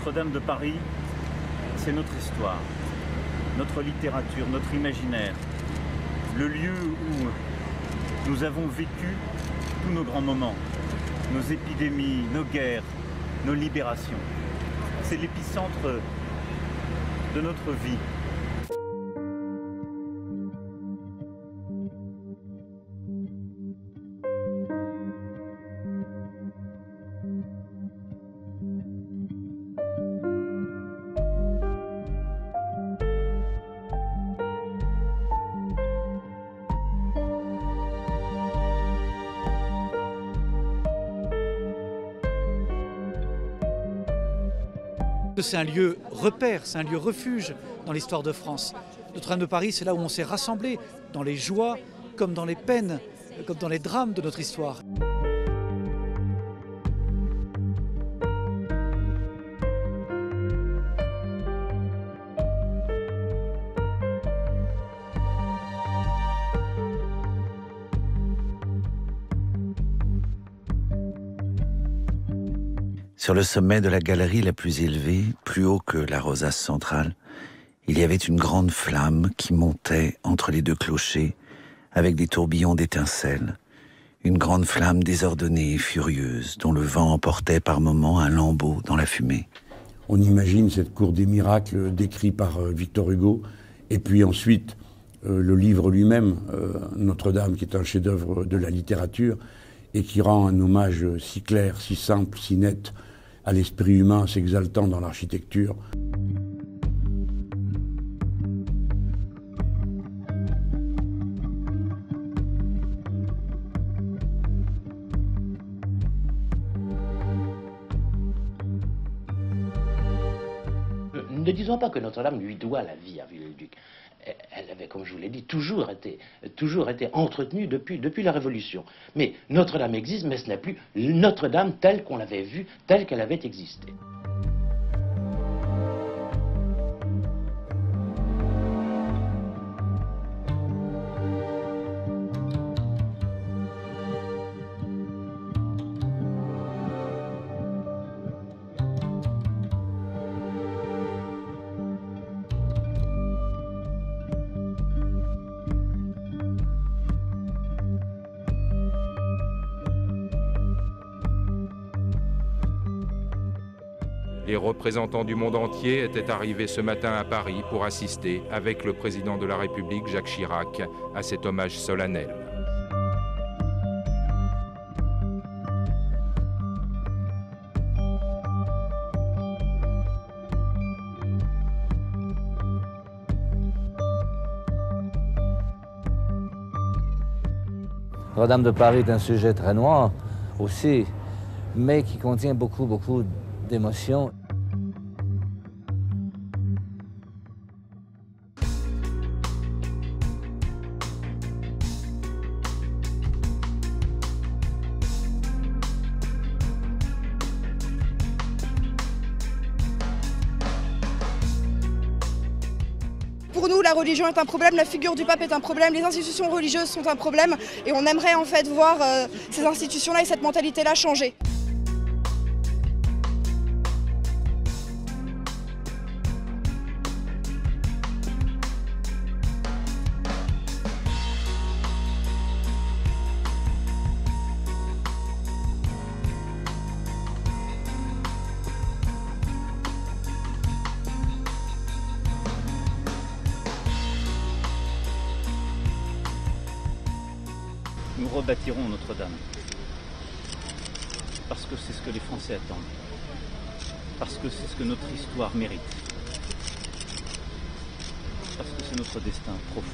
Notre-Dame de Paris, c'est notre histoire, notre littérature, notre imaginaire, le lieu où nous avons vécu tous nos grands moments, nos épidémies, nos guerres, nos libérations. C'est l'épicentre de notre vie. C'est un lieu repère, c'est un lieu refuge dans l'histoire de France. Notre-Dame de Paris, c'est là où on s'est rassemblés, dans les joies, comme dans les peines, comme dans les drames de notre histoire. Sur le sommet de la galerie la plus élevée, plus haut que la rosace centrale, il y avait une grande flamme qui montait entre les deux clochers avec des tourbillons d'étincelles. Une grande flamme désordonnée et furieuse dont le vent emportait par moments un lambeau dans la fumée. On imagine cette cour des miracles décrit par Victor Hugo et puis ensuite le livre lui-même, Notre-Dame, qui est un chef-d'œuvre de la littérature et qui rend un hommage si clair, si simple, si net à l'esprit humain s'exaltant dans l'architecture. Ne disons pas que Notre-Dame lui doit la vie à Viollet-le-Duc. Elle avait, comme je vous l'ai dit, toujours été entretenue depuis la Révolution. Mais Notre-Dame existe, mais ce n'est plus Notre-Dame telle qu'on l'avait vue, telle qu'elle avait existé. Les représentants du monde entier étaient arrivés ce matin à Paris pour assister, avec le président de la République, Jacques Chirac, à cet hommage solennel. Notre-Dame de Paris est un sujet très noir aussi, mais qui contient beaucoup d'émotions. Pour nous, la religion est un problème, la figure du pape est un problème, les institutions religieuses sont un problème et on aimerait en fait voir ces institutions-là et cette mentalité-là changer. Nous rebâtirons Notre-Dame. Parce que c'est ce que les Français attendent. Parce que c'est ce que notre histoire mérite. Parce que c'est notre destin profond.